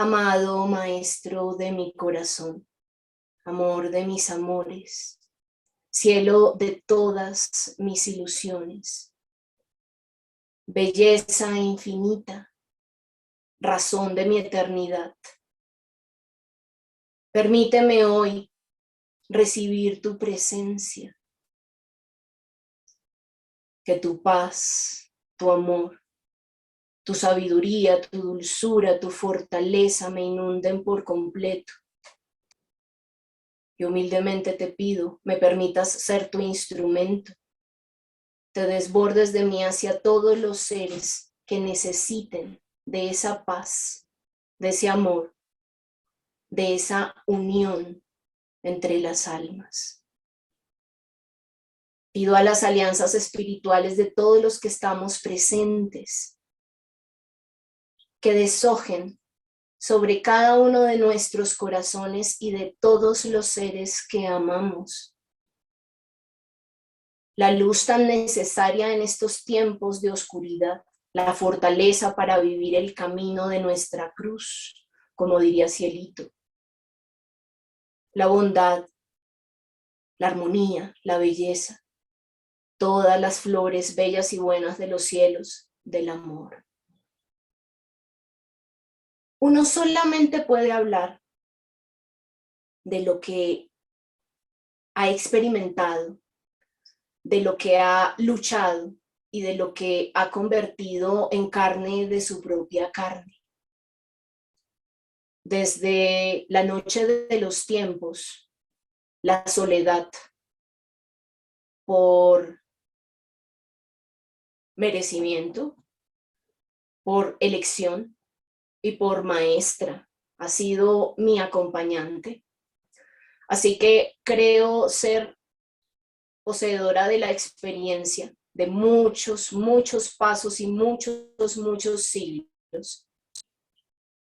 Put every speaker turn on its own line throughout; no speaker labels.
Amado Maestro de mi corazón, amor de mis amores, cielo de todas mis ilusiones, belleza infinita, razón de mi eternidad. Permíteme hoy recibir tu presencia, que tu paz, tu amor, tu sabiduría, tu dulzura, tu fortaleza me inunden por completo. Y humildemente te pido, me permitas ser tu instrumento, te desbordes de mí hacia todos los seres que necesiten de esa paz, de ese amor, de esa unión entre las almas. Pido a las alianzas espirituales de todos los que estamos presentes que deshojen sobre cada uno de nuestros corazones y de todos los seres que amamos la luz tan necesaria en estos tiempos de oscuridad, la fortaleza para vivir el camino de nuestra cruz, como diría Cielito, la bondad, la armonía, la belleza, todas las flores bellas y buenas de los cielos del amor. Uno solamente puede hablar de lo que ha experimentado, de lo que ha luchado y de lo que ha convertido en carne de su propia carne. Desde la noche de los tiempos, la soledad por merecimiento, por elección y por maestra ha sido mi acompañante. Así que creo ser poseedora de la experiencia de muchos pasos y muchos siglos.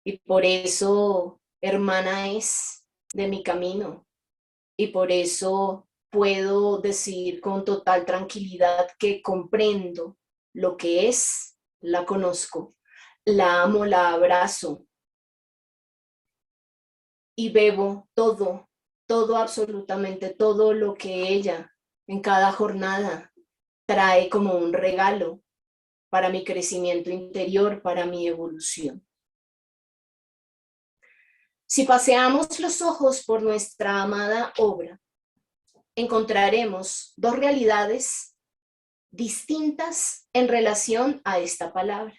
Y por eso, hermana es de mi camino. Y por eso puedo decir con total tranquilidad que comprendo lo que es, la conozco, la amo, la abrazo. Y bebo todo, absolutamente todo lo que ella en cada jornada trae como un regalo para mi crecimiento interior, para mi evolución. Si paseamos los ojos por nuestra amada obra, encontraremos dos realidades distintas en relación a esta palabra.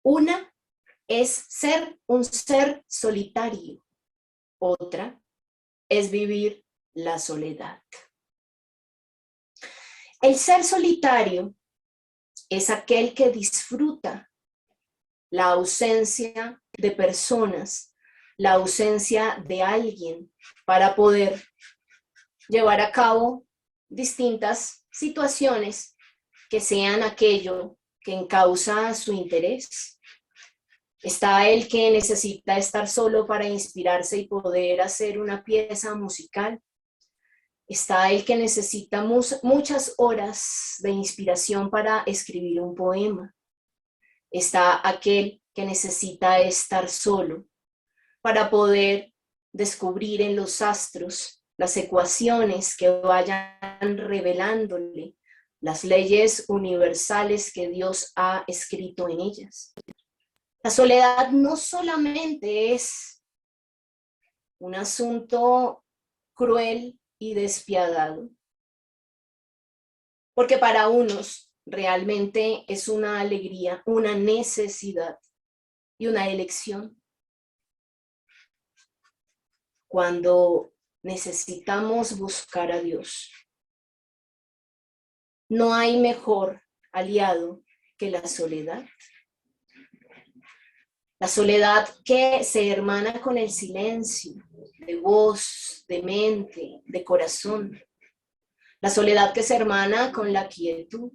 Una es ser un ser solitario, otra es vivir la soledad. El ser solitario es aquel que disfruta la ausencia de personas, la ausencia de alguien para poder llevar a cabo distintas situaciones que sean aquello que encausa su interés. Está el que necesita estar solo para inspirarse y poder hacer una pieza musical. Está el que necesita muchas horas de inspiración para escribir un poema. Está aquel que necesita estar solo para poder descubrir en los astros las ecuaciones que vayan revelándole las leyes universales que Dios ha escrito en ellas. La soledad no solamente es un asunto cruel y despiadado, porque para unos realmente es una alegría, una necesidad y una elección. Cuando necesitamos buscar a Dios, no hay mejor aliado que la soledad. La soledad que se hermana con el silencio, de voz, de mente, de corazón. La soledad que se hermana con la quietud.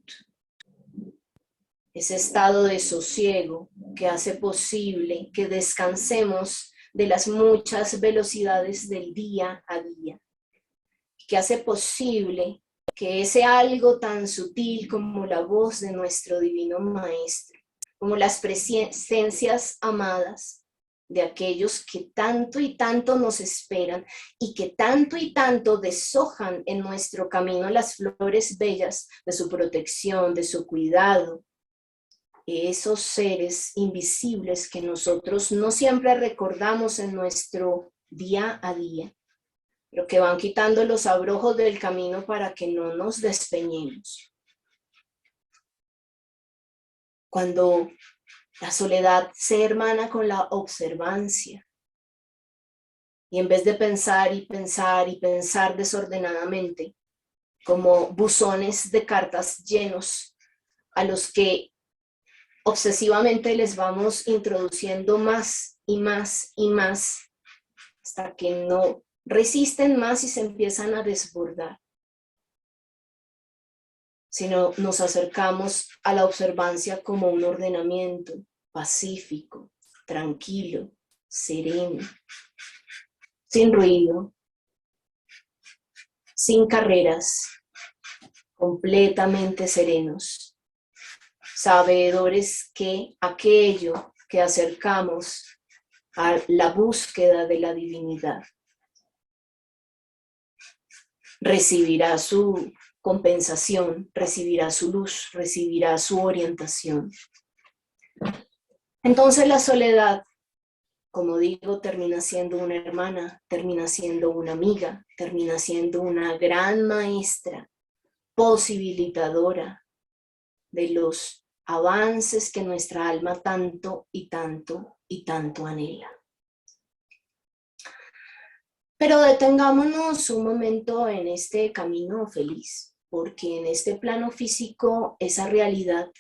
Ese estado de sosiego que hace posible que descansemos de las muchas velocidades del día a día. Que hace posible que ese algo tan sutil como la voz de nuestro divino maestro como las presencias amadas de aquellos que tanto y tanto nos esperan y que tanto y tanto deshojan en nuestro camino las flores bellas de su protección, de su cuidado. Esos seres invisibles que nosotros no siempre recordamos en nuestro día a día, pero que van quitando los abrojos del camino para que no nos despeñemos. Cuando la soledad se hermana con la observancia, y en vez de pensar y pensar y pensar desordenadamente, como buzones de cartas llenos a los que obsesivamente les vamos introduciendo más y más y más, hasta que no resisten más y se empiezan a desbordar. Sino nos acercamos a la observancia como un ordenamiento pacífico, tranquilo, sereno, sin ruido, sin carreras, completamente serenos, sabedores que aquello que acercamos a la búsqueda de la divinidad recibirá su compensación, recibirá su luz, recibirá su orientación. Entonces la soledad, como digo, termina siendo una hermana, termina siendo una amiga, termina siendo una gran maestra, posibilitadora de los avances que nuestra alma tanto y tanto y tanto anhela. Pero detengámonos un momento en este camino feliz, porque en este plano físico esa realidad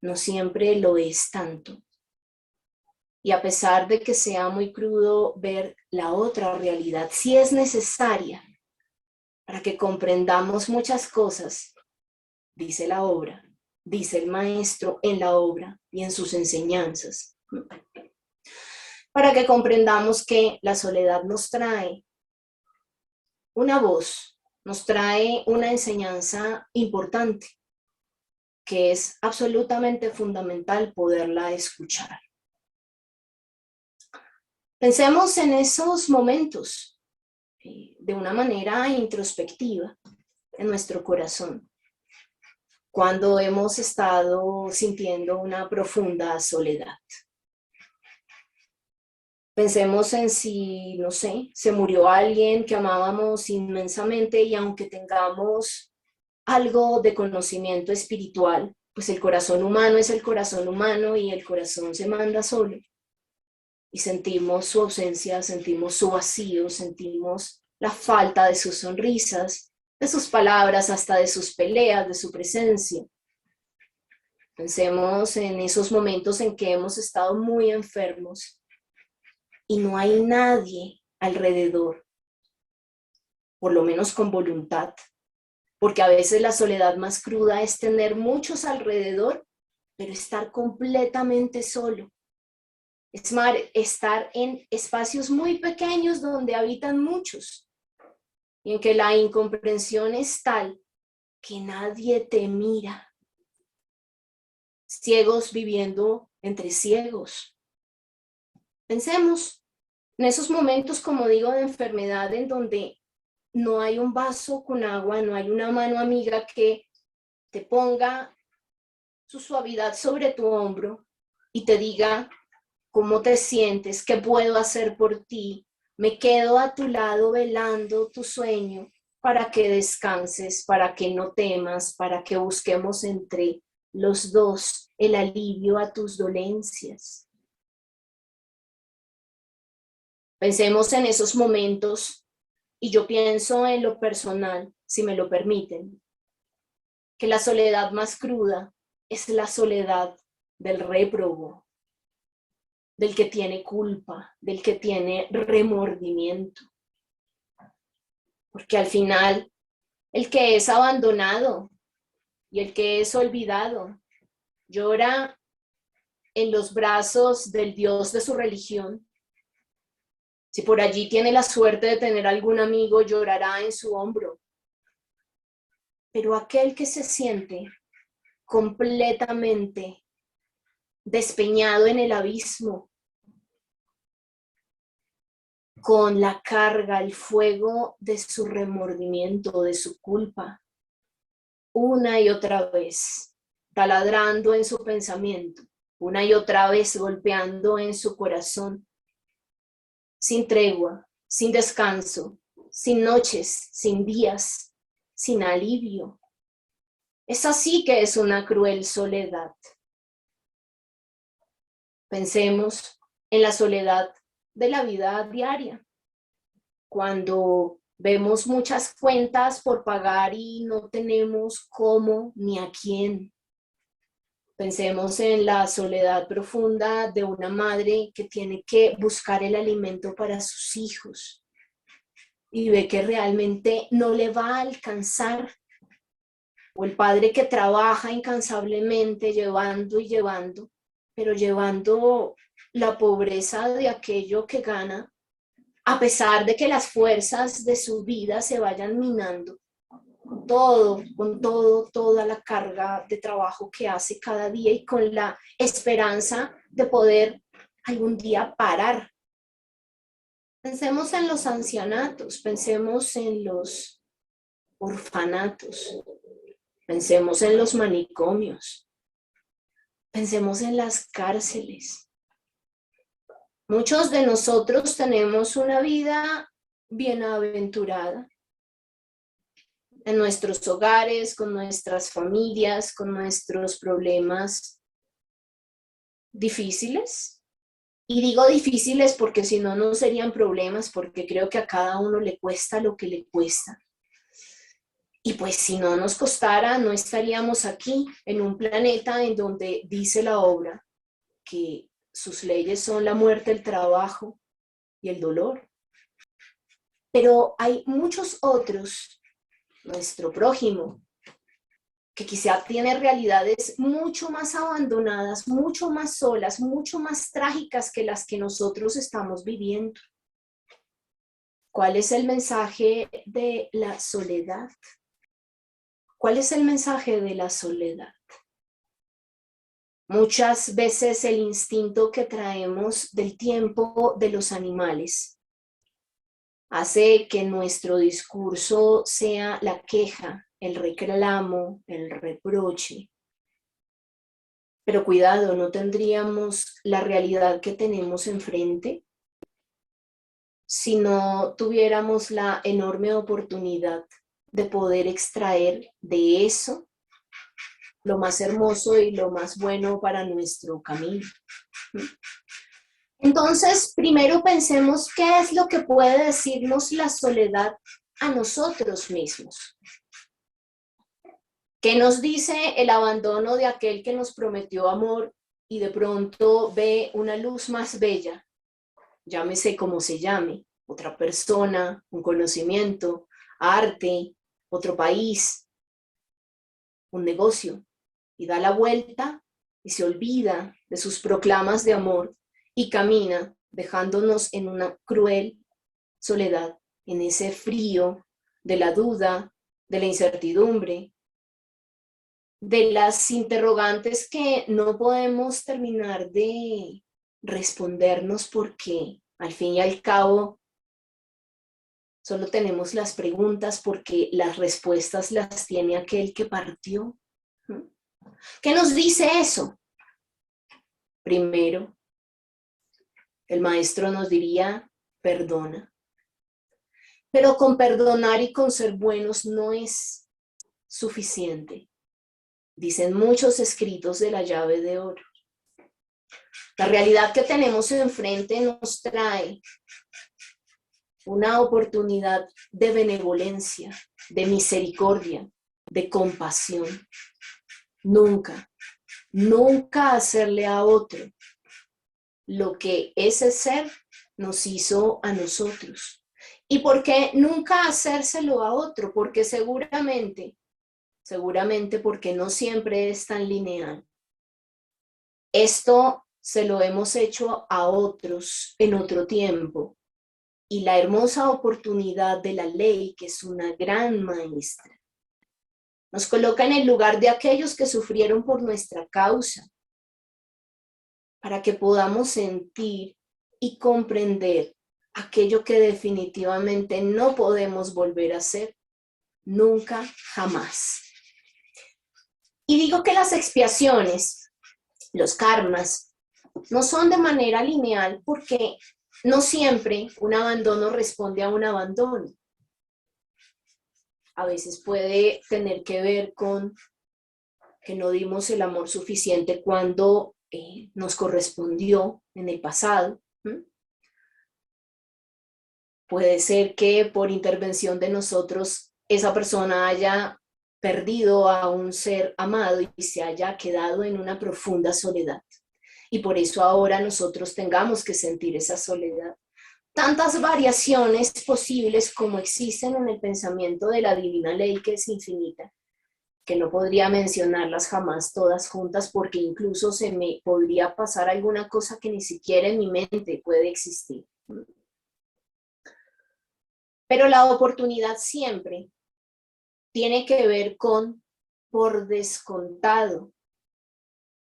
no siempre lo es tanto. Y a pesar de que sea muy crudo ver la otra realidad, sí es necesaria para que comprendamos muchas cosas, dice la obra, dice el maestro en la obra y en sus enseñanzas, para que comprendamos que la soledad nos trae una voz, nos trae una enseñanza importante, que es absolutamente fundamental poderla escuchar. Pensemos en esos momentos de una manera introspectiva en nuestro corazón, cuando hemos estado sintiendo una profunda soledad. Pensemos en si, no sé, se murió alguien que amábamos inmensamente y aunque tengamos algo de conocimiento espiritual, pues el corazón humano es el corazón humano y el corazón se manda solo. Y sentimos su ausencia, sentimos su vacío, sentimos la falta de sus sonrisas, de sus palabras, hasta de sus peleas, de su presencia. Pensemos en esos momentos en que hemos estado muy enfermos y no hay nadie alrededor, por lo menos con voluntad, porque a veces la soledad más cruda es tener muchos alrededor, pero estar completamente solo. Es más, estar en espacios muy pequeños donde habitan muchos y en que la incomprensión es tal que nadie te mira. Ciegos viviendo entre ciegos. Pensemos en esos momentos, como digo, de enfermedad en donde no hay un vaso con agua, no hay una mano amiga que te ponga su suavidad sobre tu hombro y te diga cómo te sientes, qué puedo hacer por ti, me quedo a tu lado velando tu sueño para que descanses, para que no temas, para que busquemos entre los dos el alivio a tus dolencias. Pensemos en esos momentos y yo pienso en lo personal, si me lo permiten, que la soledad más cruda es la soledad del réprobo, del que tiene culpa, del que tiene remordimiento. Porque al final, el que es abandonado y el que es olvidado llora en los brazos del Dios de su religión. Si por allí tiene la suerte de tener algún amigo, llorará en su hombro. Pero aquel que se siente completamente despeñado en el abismo, con la carga, el fuego de su remordimiento, de su culpa, una y otra vez, taladrando en su pensamiento, una y otra vez golpeando en su corazón, sin tregua, sin descanso, sin noches, sin días, sin alivio. Es así que es una cruel soledad. Pensemos en la soledad de la vida diaria, cuando vemos muchas cuentas por pagar y no tenemos cómo ni a quién. Pensemos en la soledad profunda de una madre que tiene que buscar el alimento para sus hijos y ve que realmente no le va a alcanzar. O el padre que trabaja incansablemente llevando y llevando, pero llevando la pobreza de aquello que gana, a pesar de que las fuerzas de su vida se vayan minando, toda la carga de trabajo que hace cada día y con la esperanza de poder algún día parar. Pensemos en los ancianatos, pensemos en los orfanatos, pensemos en los manicomios, pensemos en las cárceles. Muchos de nosotros tenemos una vida bienaventurada en nuestros hogares, con nuestras familias, con nuestros problemas difíciles. Y digo difíciles porque si no, no serían problemas, porque creo que a cada uno le cuesta lo que le cuesta. Y pues si no nos costara, no estaríamos aquí en un planeta en donde dice la obra que sus leyes son la muerte, el trabajo y el dolor. Pero hay muchos otros, nuestro prójimo, que quizá tiene realidades mucho más abandonadas, mucho más solas, mucho más trágicas que las que nosotros estamos viviendo. ¿Cuál es el mensaje de la soledad? ¿Cuál es el mensaje de la soledad? Muchas veces el instinto que traemos del tiempo de los animales hace que nuestro discurso sea la queja, el reclamo, el reproche. Pero cuidado, no tendríamos la realidad que tenemos enfrente si no tuviéramos la enorme oportunidad de poder extraer de eso lo más hermoso y lo más bueno para nuestro camino. Entonces, primero pensemos qué es lo que puede decirnos la soledad a nosotros mismos. ¿Qué nos dice el abandono de aquel que nos prometió amor y de pronto ve una luz más bella? Llámese como se llame, otra persona, un conocimiento, arte, otro país, un negocio, y da la vuelta y se olvida de sus proclamas de amor y camina dejándonos en una cruel soledad, en ese frío de la duda, de la incertidumbre, de las interrogantes que no podemos terminar de respondernos porque al fin y al cabo solo tenemos las preguntas porque las respuestas las tiene aquel que partió. ¿Qué nos dice eso? Primero, el maestro nos diría, perdona. Pero con perdonar y con ser buenos no es suficiente. Dicen muchos escritos de la llave de oro. La realidad que tenemos enfrente nos trae una oportunidad de benevolencia, de misericordia, de compasión. Nunca, nunca hacerle a otro lo que ese ser nos hizo a nosotros. ¿Y por qué nunca hacérselo a otro? Porque seguramente porque no siempre es tan lineal. Esto se lo hemos hecho a otros en otro tiempo. Y la hermosa oportunidad de la ley, que es una gran maestra, nos coloca en el lugar de aquellos que sufrieron por nuestra causa. para que podamos sentir y comprender aquello que definitivamente no podemos volver a hacer nunca, jamás. Y digo que las expiaciones, los karmas, no son de manera lineal porque no siempre un abandono responde a un abandono. A veces puede tener que ver con que no dimos el amor suficiente cuando nos correspondió en el pasado. Puede ser que por intervención de nosotros esa persona haya perdido a un ser amado y se haya quedado en una profunda soledad. Y por eso ahora nosotros tengamos que sentir esa soledad. Tantas variaciones posibles como existen en el pensamiento de la divina ley, que es infinita, que no podría mencionarlas jamás todas juntas porque incluso se me podría pasar alguna cosa que ni siquiera en mi mente puede existir. Pero la oportunidad siempre tiene que ver con, por descontado,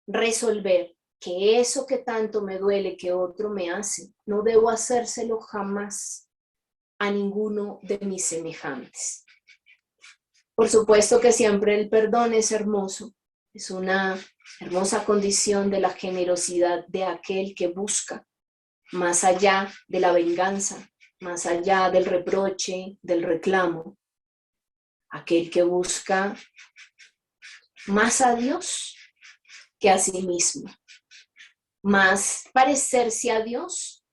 resolver que eso que tanto me duele que otro me hace, no debo hacérselo jamás a ninguno de mis semejantes. Por supuesto que siempre el perdón es hermoso, es una hermosa condición de la generosidad de aquel que busca, más allá de la venganza, más allá del reproche, del reclamo, aquel que busca más a Dios que a sí mismo, más parecerse a Dios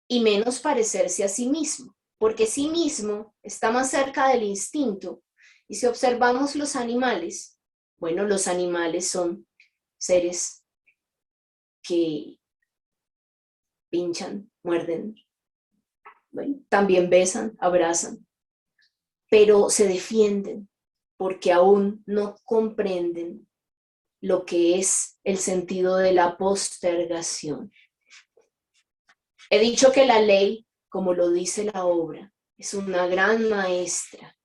y menos parecerse a sí mismo, porque sí mismo está más cerca del instinto. Y si observamos los animales, bueno, los animales son seres que pinchan, muerden, bueno, también besan, abrazan, pero se defienden porque aún no comprenden lo que es el sentido de la postergación. He dicho que la ley, como lo dice la obra, es una gran maestra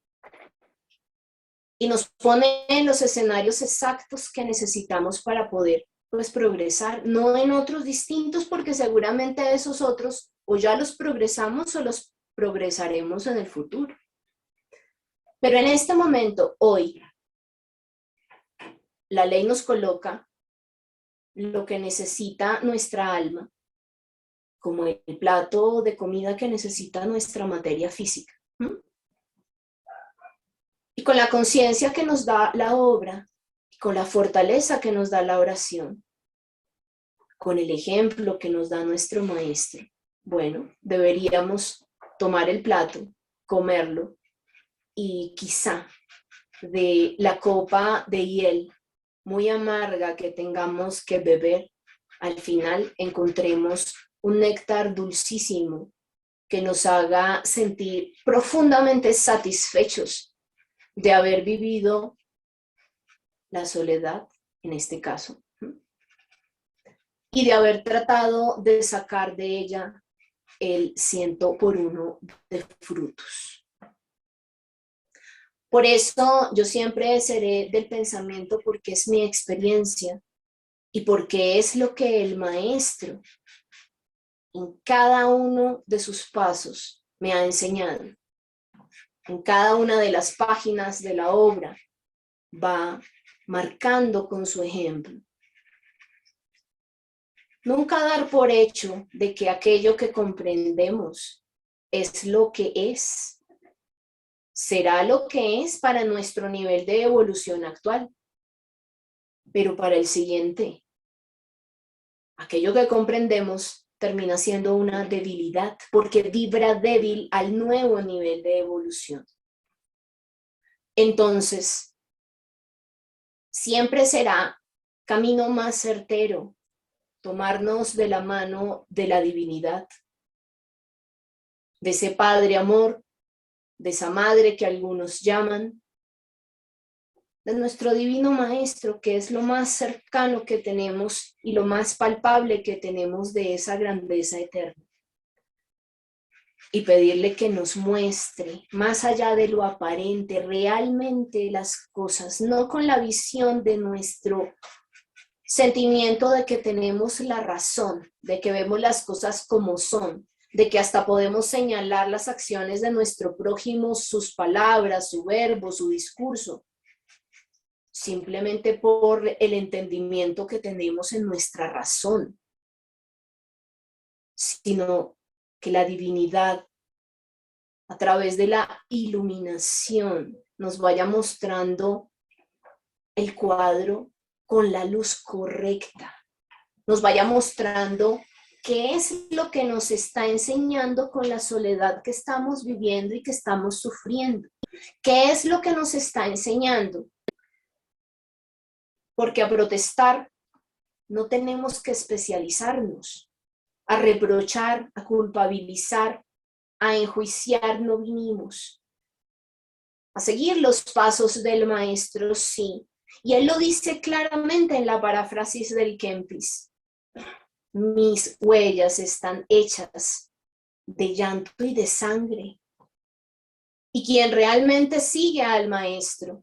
y nos pone en los escenarios exactos que necesitamos para poder progresar, no en otros distintos, porque seguramente esos otros o ya los progresamos o los progresaremos en el futuro. Pero en este momento, hoy, la ley nos coloca lo que necesita nuestra alma, como el plato de comida que necesita nuestra materia física. Y con la conciencia que nos da la obra, con la fortaleza que nos da la oración, con el ejemplo que nos da nuestro maestro, bueno, deberíamos tomar el plato, comerlo y quizá de la copa de hiel muy amarga que tengamos que beber, al final encontremos un néctar dulcísimo que nos haga sentir profundamente satisfechos de haber vivido la soledad, en este caso, y de haber tratado de sacar de ella el 100% de frutos. Por eso yo siempre seré del pensamiento, porque es mi experiencia y porque es lo que el maestro en cada uno de sus pasos me ha enseñado. En cada una de las páginas de la obra va marcando con su ejemplo. Nunca dar por hecho de que aquello que comprendemos es lo que es. Será lo que es para nuestro nivel de evolución actual, pero para el siguiente, aquello que comprendemos termina siendo una debilidad, porque vibra débil al nuevo nivel de evolución. Entonces, siempre será camino más certero tomarnos de la mano de la divinidad, de ese Padre amor, de esa Madre que algunos llaman, de nuestro divino Maestro, que es lo más cercano que tenemos y lo más palpable que tenemos de esa grandeza eterna. Y pedirle que nos muestre, más allá de lo aparente, realmente las cosas, no con la visión de nuestro sentimiento de que tenemos la razón, de que vemos las cosas como son, de que hasta podemos señalar las acciones de nuestro prójimo, sus palabras, su verbo, su discurso, simplemente por el entendimiento que tenemos en nuestra razón, sino que la divinidad, a través de la iluminación, nos vaya mostrando el cuadro con la luz correcta, nos vaya mostrando qué es lo que nos está enseñando con la soledad que estamos viviendo y que estamos sufriendo. ¿Qué es lo que nos está enseñando? Porque a protestar no tenemos que especializarnos, a reprochar, a culpabilizar, a enjuiciar no vinimos. A seguir los pasos del maestro, sí. Y él lo dice claramente en la paráfrasis del Kempis. Mis huellas están hechas de llanto y de sangre. Y quien realmente sigue al maestro,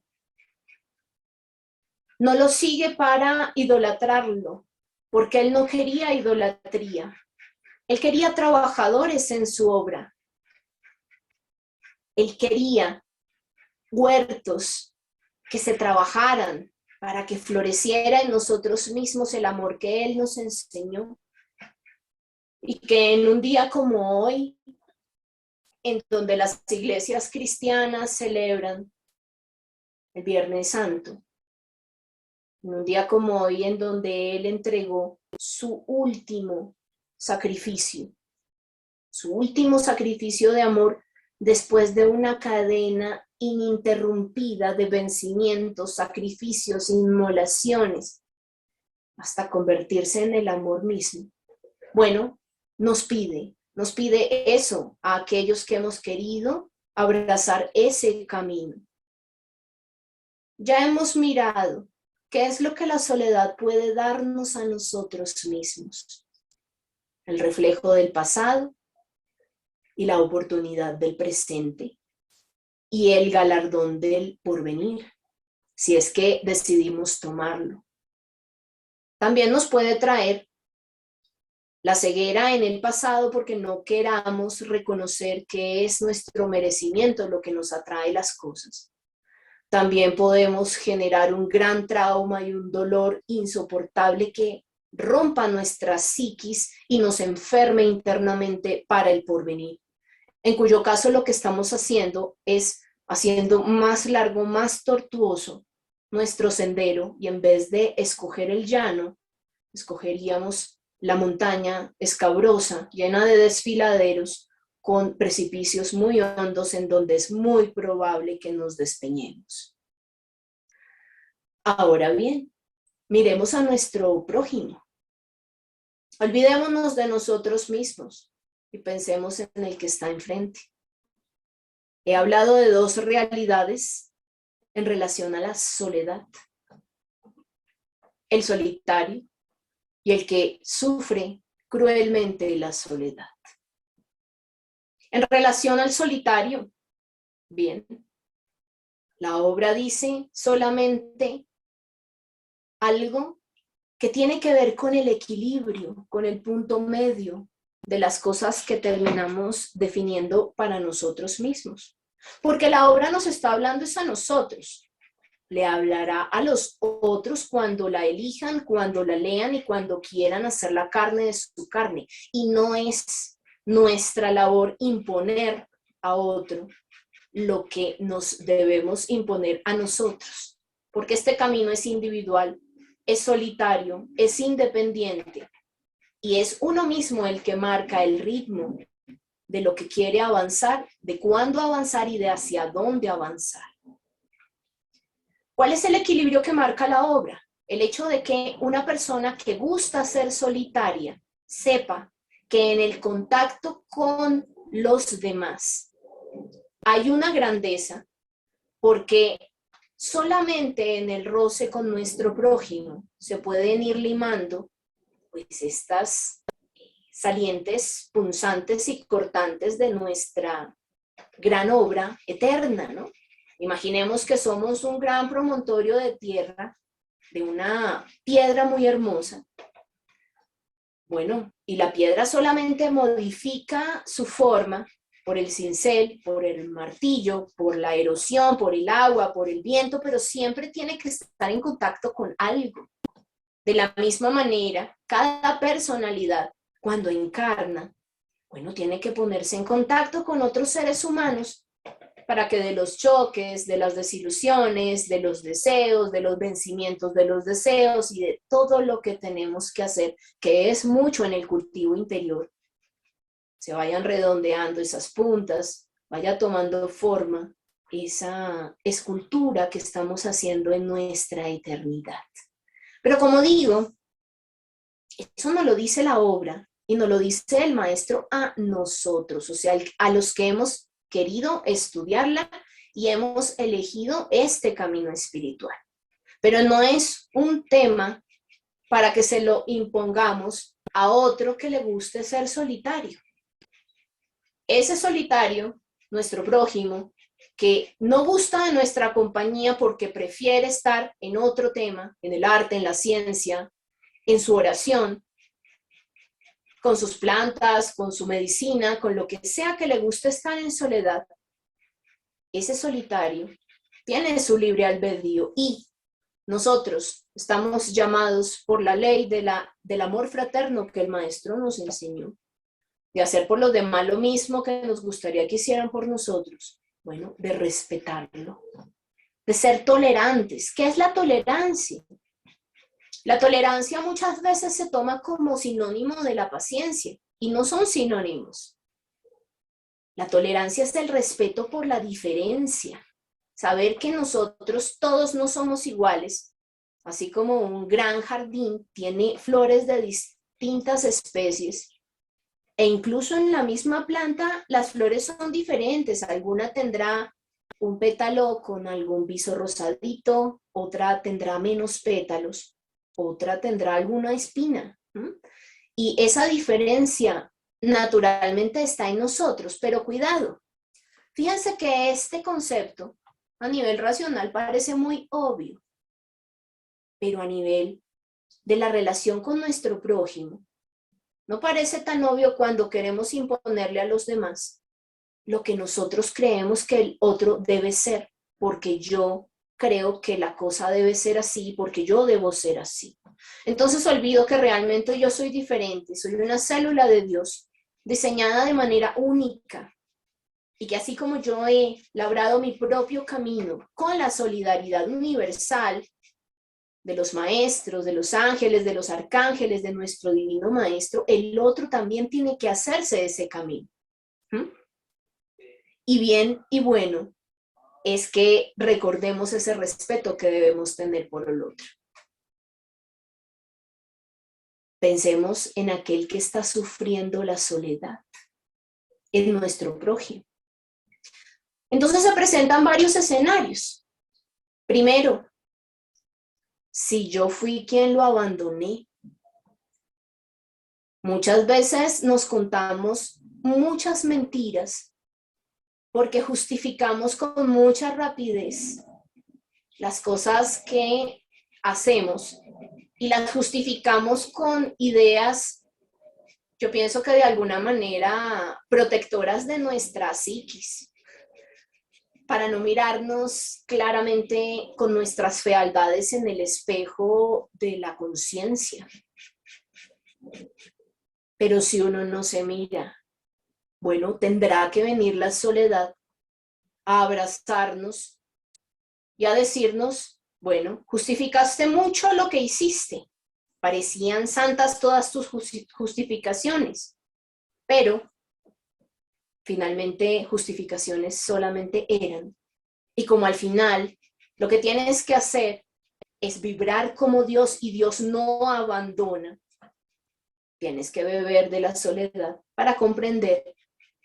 no lo sigue para idolatrarlo, porque él no quería idolatría. Él quería trabajadores en su obra. Él quería huertos que se trabajaran para que floreciera en nosotros mismos el amor que él nos enseñó. Y que en un día como hoy, en donde las iglesias cristianas celebran el Viernes Santo, en un día como hoy en donde él entregó su último sacrificio de amor después de una cadena ininterrumpida de vencimientos, sacrificios, inmolaciones, hasta convertirse en el amor mismo. Bueno, nos pide eso a aquellos que hemos querido abrazar ese camino. Ya hemos mirado qué es lo que la soledad puede darnos a nosotros mismos. El reflejo del pasado y la oportunidad del presente y el galardón del porvenir, si es que decidimos tomarlo. También nos puede traer la ceguera en el pasado porque no queramos reconocer que es nuestro merecimiento lo que nos atrae las cosas. También podemos generar un gran trauma y un dolor insoportable que rompa nuestra psiquis y nos enferme internamente para el porvenir. En cuyo caso lo que estamos haciendo es haciendo más largo, más tortuoso nuestro sendero, y en vez de escoger el llano, escogeríamos la montaña escabrosa, llena de desfiladeros, con precipicios muy hondos en donde es muy probable que nos despeñemos. Ahora bien, miremos a nuestro prójimo. Olvidémonos de nosotros mismos y pensemos en el que está enfrente. He hablado de dos realidades en relación a la soledad. El solitario y el que sufre cruelmente la soledad. En relación al solitario, bien, la obra dice solamente algo que tiene que ver con el equilibrio, con el punto medio de las cosas que terminamos definiendo para nosotros mismos. Porque la obra nos está hablando es a nosotros. Le hablará a los otros cuando la elijan, cuando la lean y cuando quieran hacer la carne de su carne. Y no es nuestra labor imponer a otro lo que nos debemos imponer a nosotros. Porque este camino es individual, es solitario, es independiente. Y es uno mismo el que marca el ritmo de lo que quiere avanzar, de cuándo avanzar y de hacia dónde avanzar. ¿Cuál es el equilibrio que marca la obra? El hecho de que una persona que gusta ser solitaria sepa que en el contacto con los demás hay una grandeza, porque solamente en el roce con nuestro prójimo se pueden ir limando pues estas salientes, punzantes y cortantes de nuestra gran obra eterna, ¿no? Imaginemos que somos un gran promontorio de tierra de una piedra muy hermosa. Bueno, y la piedra solamente modifica su forma por el cincel, por el martillo, por la erosión, por el agua, por el viento, pero siempre tiene que estar en contacto con algo. De la misma manera, cada personalidad, cuando encarna, bueno, tiene que ponerse en contacto con otros seres humanos para que de los choques, de las desilusiones, de los deseos, de los vencimientos de los deseos y de todo lo que tenemos que hacer, que es mucho en el cultivo interior, se vayan redondeando esas puntas, vaya tomando forma esa escultura que estamos haciendo en nuestra eternidad. Pero como digo, eso no lo dice la obra y no lo dice el maestro a nosotros, o sea, a los que hemos querido estudiarla y hemos elegido este camino espiritual. Pero no es un tema para que se lo impongamos a otro que le guste ser solitario. Ese solitario, nuestro prójimo, que no gusta de nuestra compañía porque prefiere estar en otro tema, en el arte, en la ciencia, en su oración, con sus plantas, con su medicina, con lo que sea que le guste estar en soledad, ese solitario tiene su libre albedrío y nosotros estamos llamados por la ley del amor fraterno que el maestro nos enseñó, de hacer por los demás lo mismo que nos gustaría que hicieran por nosotros. Bueno, de respetarlo, de ser tolerantes. ¿Qué es la tolerancia? La tolerancia muchas veces se toma como sinónimo de la paciencia y no son sinónimos. La tolerancia es el respeto por la diferencia, saber que nosotros todos no somos iguales, así como un gran jardín tiene flores de distintas especies e incluso en la misma planta las flores son diferentes, alguna tendrá un pétalo con algún viso rosadito, otra tendrá menos pétalos, otra tendrá alguna espina. Y esa diferencia naturalmente está en nosotros, pero cuidado. Fíjense que este concepto a nivel racional parece muy obvio, pero a nivel de la relación con nuestro prójimo, no parece tan obvio cuando queremos imponerle a los demás lo que nosotros creemos que el otro debe ser, porque yo creo que la cosa debe ser así, porque yo debo ser así. Entonces olvido que realmente yo soy diferente, soy una célula de Dios, diseñada de manera única, y que así como yo he labrado mi propio camino con la solidaridad universal de los maestros, de los ángeles, de los arcángeles, de nuestro divino maestro, el otro también tiene que hacerse ese camino. Y bien y bueno es que recordemos ese respeto que debemos tener por el otro. Pensemos en aquel que está sufriendo la soledad, en nuestro prójimo. Entonces se presentan varios escenarios. Primero, si yo fui quien lo abandoné. Muchas veces nos contamos muchas mentiras porque justificamos con mucha rapidez las cosas que hacemos y las justificamos con ideas, yo pienso que de alguna manera protectoras de nuestra psiquis, para no mirarnos claramente con nuestras fealdades en el espejo de la conciencia. Pero si uno no se mira, bueno, tendrá que venir la soledad a abrazarnos y a decirnos, bueno, justificaste mucho lo que hiciste, parecían santas todas tus justificaciones, pero finalmente justificaciones solamente eran. Y como al final lo que tienes que hacer es vibrar como Dios y Dios no abandona, tienes que beber de la soledad para comprender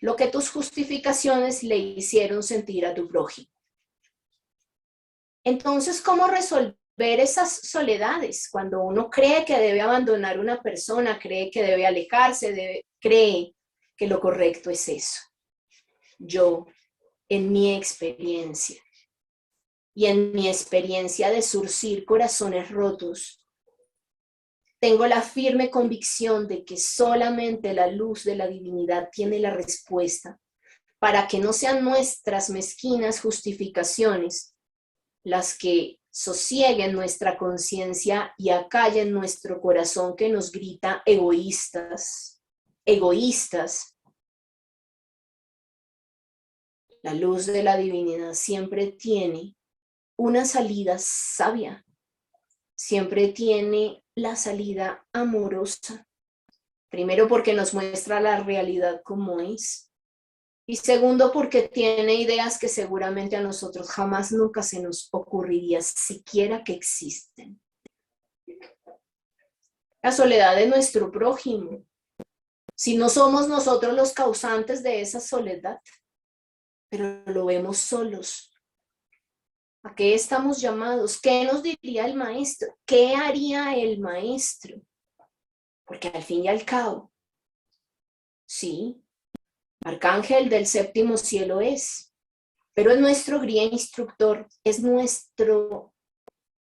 lo que tus justificaciones le hicieron sentir a tu prójimo. Entonces, ¿cómo resolver esas soledades? Cuando uno cree que debe abandonar una persona, cree que debe alejarse, cree que lo correcto es eso. Yo, en mi experiencia, y en mi experiencia de surcir corazones rotos, tengo la firme convicción de que solamente la luz de la divinidad tiene la respuesta para que no sean nuestras mezquinas justificaciones las que sosieguen nuestra conciencia y acallen nuestro corazón que nos grita egoístas, egoístas. La luz de la divinidad siempre tiene una salida sabia, siempre tiene la salida amorosa. Primero porque nos muestra la realidad como es. Y segundo, porque tiene ideas que seguramente a nosotros jamás nunca se nos ocurriría siquiera que existen. La soledad de nuestro prójimo. Si no somos nosotros los causantes de esa soledad, pero lo vemos solos. ¿A qué estamos llamados? ¿Qué nos diría el maestro? ¿Qué haría el maestro? Porque al fin y al cabo, sí, arcángel del séptimo cielo es, pero es nuestro guía instructor, es nuestro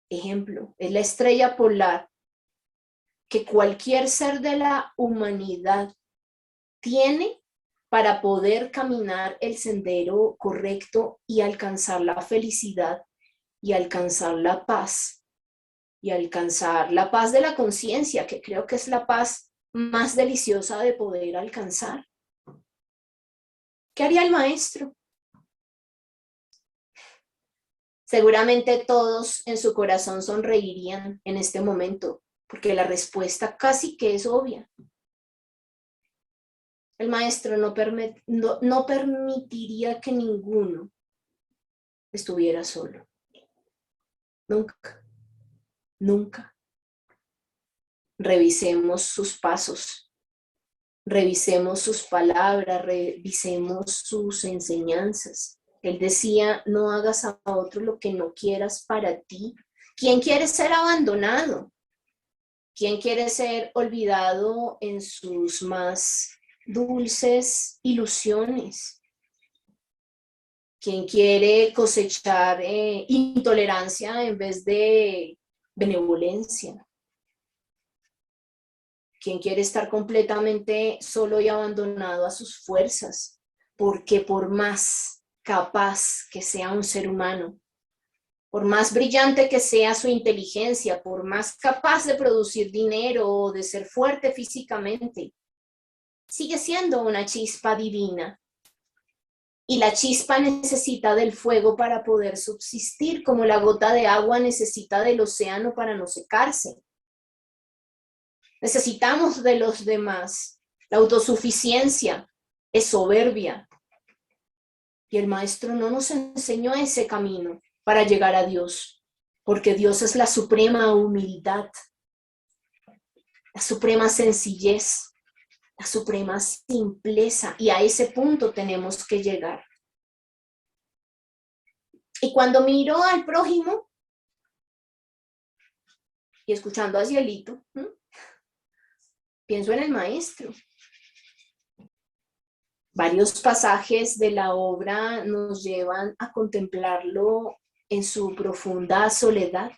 ejemplo, es la estrella polar que cualquier ser de la humanidad tiene para poder caminar el sendero correcto y alcanzar la felicidad y alcanzar la paz y alcanzar la paz de la conciencia, que creo que es la paz más deliciosa de poder alcanzar. ¿Qué haría el maestro? Seguramente todos en su corazón sonreirían en este momento, porque la respuesta casi que es obvia. El maestro no permitiría que ninguno estuviera solo. Nunca, nunca. Revisemos sus pasos, revisemos sus palabras, revisemos sus enseñanzas. Él decía, no hagas a otro lo que no quieras para ti. ¿Quién quiere ser abandonado? ¿Quién quiere ser olvidado en sus más dulces ilusiones? ¿Quién quiere cosechar intolerancia en vez de benevolencia? ¿Quién quiere estar completamente solo y abandonado a sus fuerzas? Porque por más capaz que sea un ser humano, por más brillante que sea su inteligencia, por más capaz de producir dinero o de ser fuerte físicamente, sigue siendo una chispa divina. Y la chispa necesita del fuego para poder subsistir, como la gota de agua necesita del océano para no secarse. Necesitamos de los demás. La autosuficiencia es soberbia. Y el maestro no nos enseñó ese camino para llegar a Dios, porque Dios es la suprema humildad, la suprema sencillez, la suprema simpleza, y a ese punto tenemos que llegar. Y cuando miro al prójimo y escuchando a Cielito, pienso en el maestro. Varios pasajes de la obra nos llevan a contemplarlo en su profunda soledad.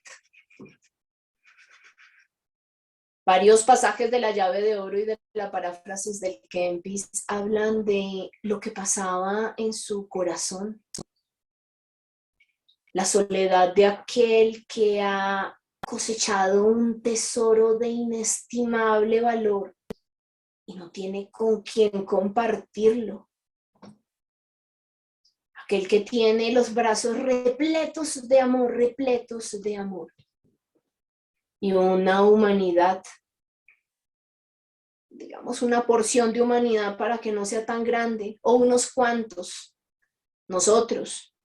Varios pasajes de la llave de oro y de la paráfrasis del Kempis hablan de lo que pasaba en su corazón. La soledad de aquel que ha cosechado un tesoro de inestimable valor y no tiene con quién compartirlo. Aquel que tiene los brazos repletos de amor, y una humanidad, digamos una porción de humanidad para que no sea tan grande, o unos cuantos, nosotros,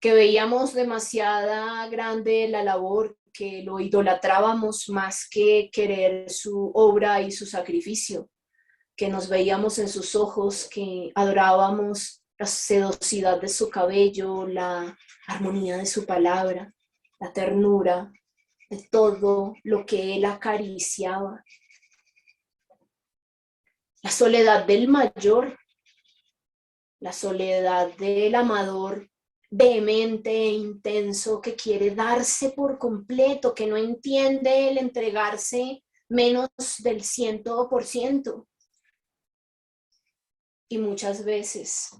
que veíamos demasiada grande la labor, que lo idolatrábamos más que querer su obra y su sacrificio, que nos veíamos en sus ojos, que adorábamos la sedosidad de su cabello, la armonía de su palabra, la ternura de todo lo que él acariciaba. La soledad del mayor, la soledad del amador vehemente e intenso, que quiere darse por completo, que no entiende el entregarse menos del 100%. Y muchas veces,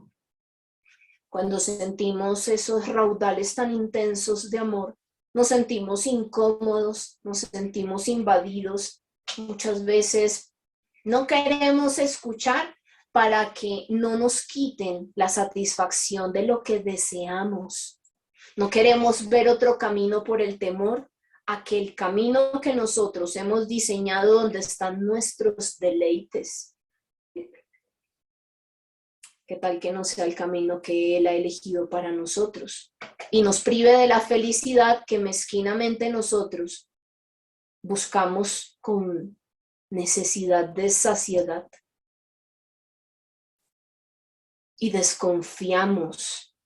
cuando sentimos esos raudales tan intensos de amor, nos sentimos incómodos, nos sentimos invadidos. Muchas veces no queremos escuchar para que no nos quiten la satisfacción de lo que deseamos. No queremos ver otro camino por el temor a que el camino que nosotros hemos diseñado, donde están nuestros deleites, ¿qué tal que no sea el camino que Él ha elegido para nosotros? Y nos prive de la felicidad que mezquinamente nosotros buscamos con necesidad de saciedad. Y desconfiamos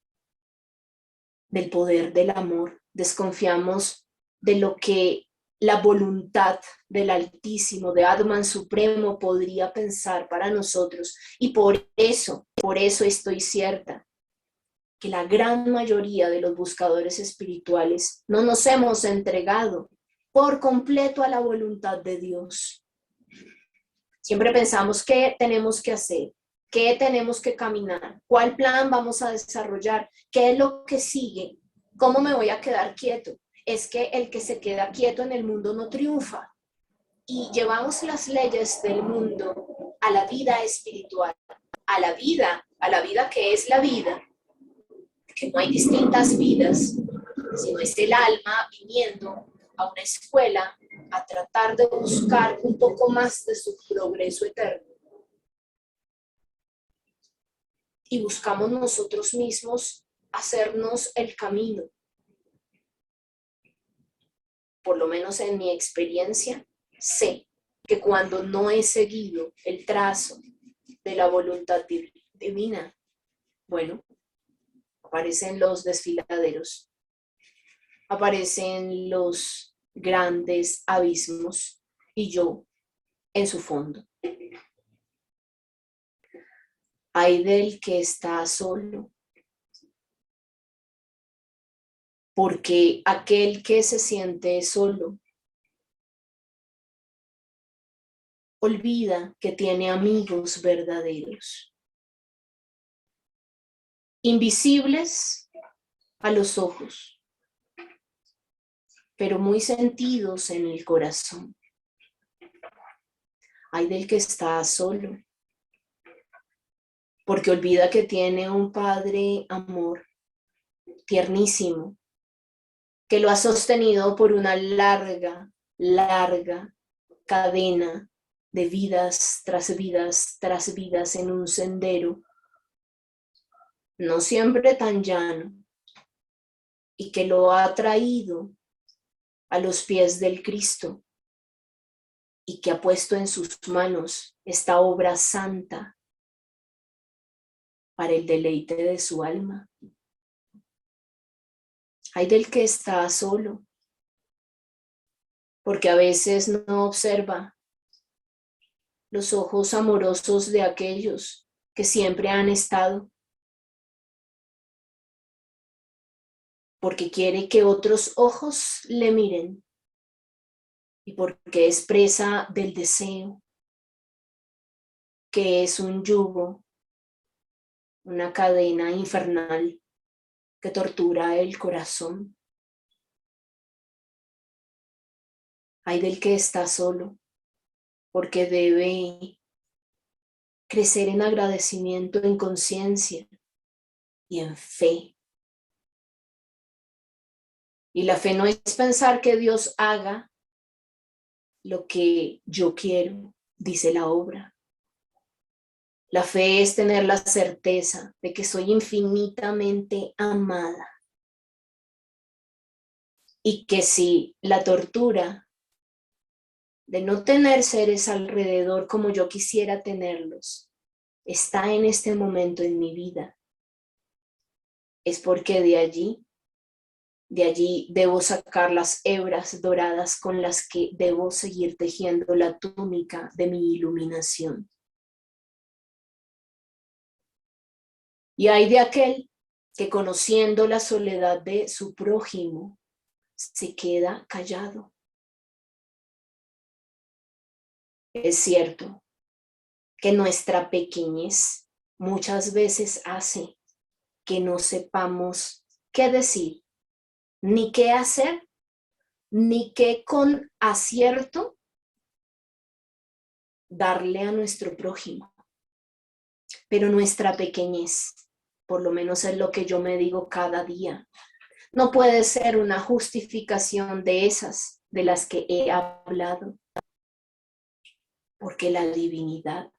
del poder del amor, desconfiamos de lo que la voluntad del Altísimo, de Atman Supremo, podría pensar para nosotros. Y por eso estoy cierta que la gran mayoría de los buscadores espirituales no nos hemos entregado por completo a la voluntad de Dios. Siempre pensamos qué tenemos que hacer, qué tenemos que caminar, cuál plan vamos a desarrollar, qué es lo que sigue, cómo me voy a quedar quieto. Es que el que se queda quieto en el mundo no triunfa. Y llevamos las leyes del mundo a la vida espiritual, a la vida que es la vida, que no hay distintas vidas, sino es el alma viniendo a una escuela a tratar de buscar un poco más de su progreso eterno. Y buscamos nosotros mismos hacernos el camino. Por lo menos en mi experiencia, sé que cuando no he seguido el trazo de la voluntad divina, bueno, aparecen los desfiladeros, aparecen los grandes abismos y yo en su fondo. Ay del que está solo, porque aquel que se siente solo olvida que tiene amigos verdaderos, invisibles a los ojos, pero muy sentidos en el corazón. Ay del que está solo, porque olvida que tiene un Padre amor tiernísimo, que lo ha sostenido por una larga cadena de vidas tras vidas tras vidas en un sendero, no siempre tan llano, y que lo ha traído a los pies del Cristo, y que ha puesto en sus manos esta obra santa para el deleite de su alma. Ay del que está solo, porque a veces no observa los ojos amorosos de aquellos que siempre han estado, porque quiere que otros ojos le miren y porque es presa del deseo, que es un yugo, una cadena infernal que tortura el corazón. Ay del que está solo, porque debe crecer en agradecimiento, en conciencia y en fe. Y la fe no es pensar que Dios haga lo que yo quiero, dice la obra. La fe es tener la certeza de que soy infinitamente amada y que si la tortura de no tener seres alrededor como yo quisiera tenerlos está en este momento en mi vida, es porque de allí debo sacar las hebras doradas con las que debo seguir tejiendo la túnica de mi iluminación. Y hay de aquel que conociendo la soledad de su prójimo, se queda callado. Es cierto que nuestra pequeñez muchas veces hace que no sepamos qué decir, ni qué hacer, ni qué con acierto darle a nuestro prójimo. Pero nuestra pequeñez, por lo menos es lo que yo me digo cada día, no puede ser una justificación de esas de las que he hablado. Porque la divinidad,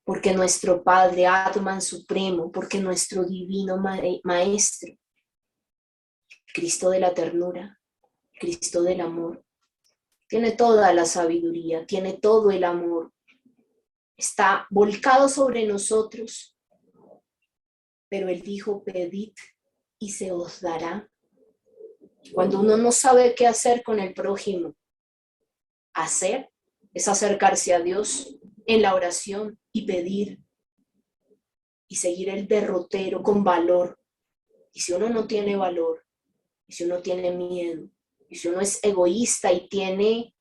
porque nuestro Padre Atman Supremo, porque nuestro divino Maestro, Cristo de la ternura, Cristo del amor, tiene toda la sabiduría, tiene todo el amor, está volcado sobre nosotros, pero Él dijo, pedid y se os dará. Cuando uno no sabe qué hacer con el prójimo, hacer es acercarse a Dios en la oración y pedir y seguir el derrotero con valor. Y si uno no tiene valor, y si uno tiene miedo, y si uno es egoísta y tiene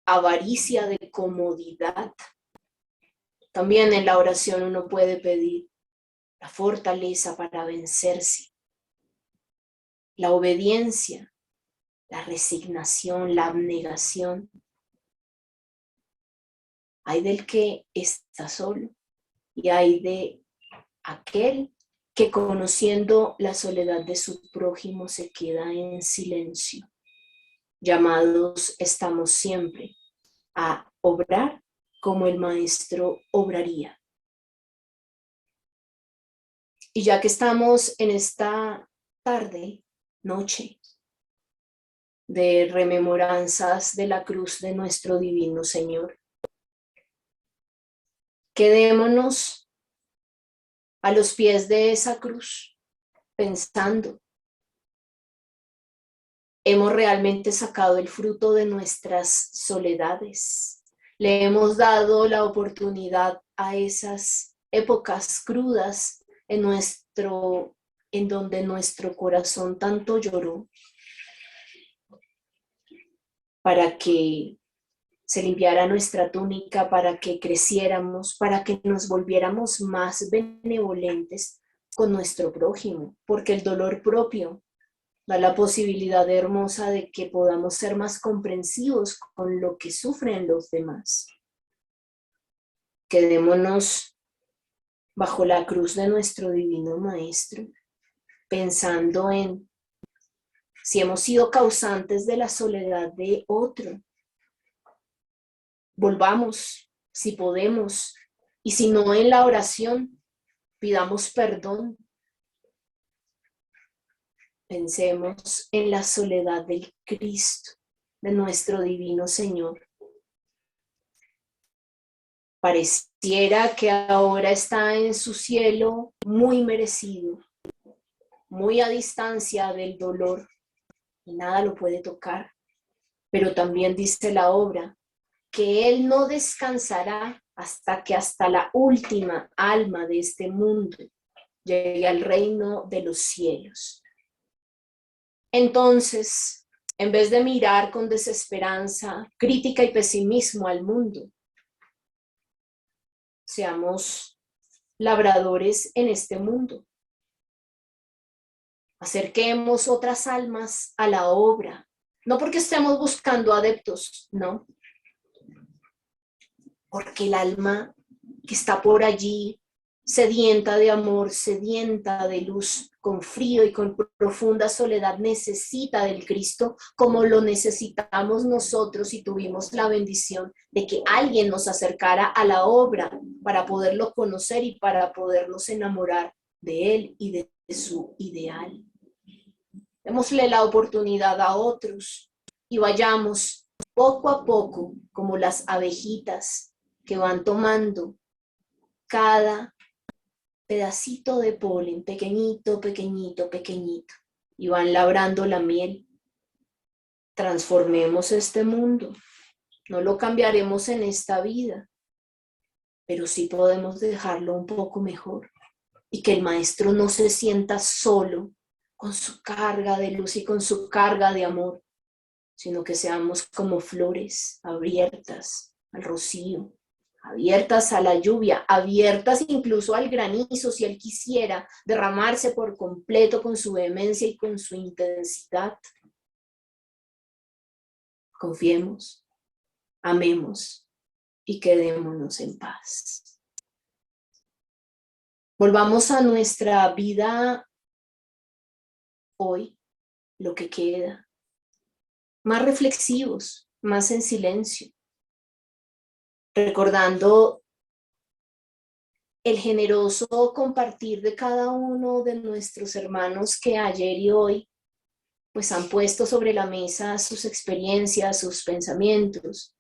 avaricia de comodidad, también en la oración uno puede pedir la fortaleza para vencerse, la obediencia, la resignación, la abnegación. Hay del que está solo y hay de aquel que conociendo la soledad de su prójimo se queda en silencio. Llamados estamos siempre a obrar como el Maestro obraría. Y ya que estamos en esta tarde, noche, de rememoranzas de la cruz de nuestro Divino Señor, quedémonos a los pies de esa cruz, pensando, ¿hemos realmente sacado el fruto de nuestras soledades? ¿Le hemos dado la oportunidad a esas épocas crudas en donde nuestro corazón tanto lloró, para que se limpiara nuestra túnica, para que creciéramos, para que nos volviéramos más benevolentes con nuestro prójimo? Porque el dolor propio da la posibilidad hermosa de que podamos ser más comprensivos con lo que sufren los demás. Quedémonos bajo la cruz de nuestro Divino Maestro, pensando en si hemos sido causantes de la soledad de otro. Volvamos, si podemos, y si no, en la oración, pidamos perdón. Pensemos en la soledad del Cristo, de nuestro Divino Señor. Pareciera que ahora está en su cielo muy merecido, muy a distancia del dolor, y nada lo puede tocar. Pero también dice la obra que Él no descansará hasta la última alma de este mundo llegue al reino de los cielos. Entonces, en vez de mirar con desesperanza, crítica y pesimismo al mundo, seamos labradores en este mundo. Acerquemos otras almas a la obra, no porque estemos buscando adeptos, no, porque el alma que está por allí, sedienta de amor, sedienta de luz, con frío y con profunda soledad, necesita del Cristo como lo necesitamos nosotros, y tuvimos la bendición de que alguien nos acercara a la obra para poderlo conocer y para podernos enamorar de Él y de su ideal. Démosle la oportunidad a otros y vayamos poco a poco, como las abejitas que van tomando cada pedacito de polen, pequeñito, pequeñito, pequeñito, y van labrando la miel. Transformemos este mundo. No lo cambiaremos en esta vida, pero sí podemos dejarlo un poco mejor. y que el maestro no se sienta solo con su carga de luz y con su carga de amor, sino que seamos como flores abiertas al rocío, abiertas a la lluvia, abiertas incluso al granizo si él quisiera derramarse por completo con su vehemencia y con su intensidad. Confiemos, amemos y quedémonos en paz. Volvamos a nuestra vida hoy, lo que queda, más reflexivos, más en silencio, recordando el generoso compartir de cada uno de nuestros hermanos que ayer y hoy pues han puesto sobre la mesa sus experiencias, sus pensamientos,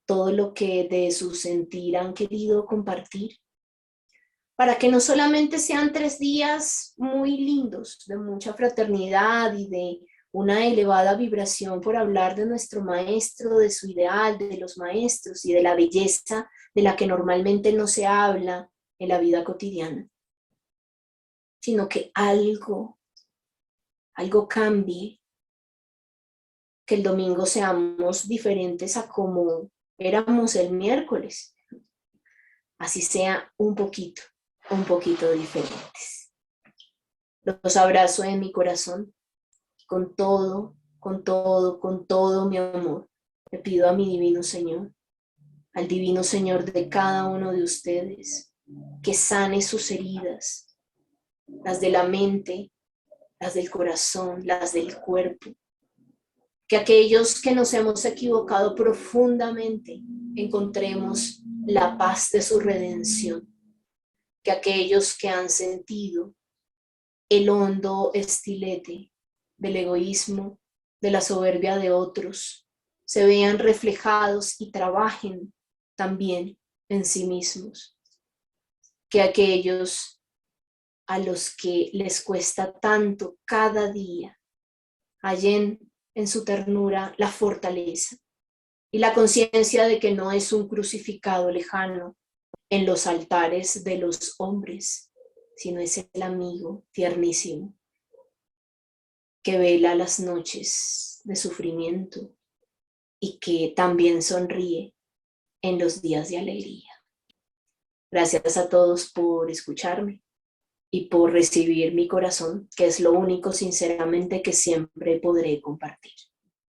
todo lo que de su sentir han querido compartir, para que no solamente sean 3 días muy lindos, de mucha fraternidad y de una elevada vibración por hablar de nuestro maestro, de su ideal, de los maestros y de la belleza de la que normalmente no se habla en la vida cotidiana, sino que algo cambie, que el domingo seamos diferentes a como éramos el miércoles, así sea un poquito diferentes. Los abrazo en mi corazón, con todo mi amor. Le pido a mi divino Señor, al divino Señor de cada uno de ustedes, que sane sus heridas, las de la mente, las del corazón, las del cuerpo. Que aquellos que nos hemos equivocado profundamente encontremos la paz de su redención. Que aquellos que han sentido el hondo estilete del egoísmo, de la soberbia de otros, se vean reflejados y trabajen también en sí mismos. Que aquellos a los que les cuesta tanto cada día hallen en su ternura la fortaleza y la conciencia de que no es un crucificado lejano en los altares de los hombres, sino es el amigo tiernísimo que vela las noches de sufrimiento y que también sonríe en los días de alegría. Gracias a todos por escucharme y por recibir mi corazón, que es lo único sinceramente que siempre podré compartir.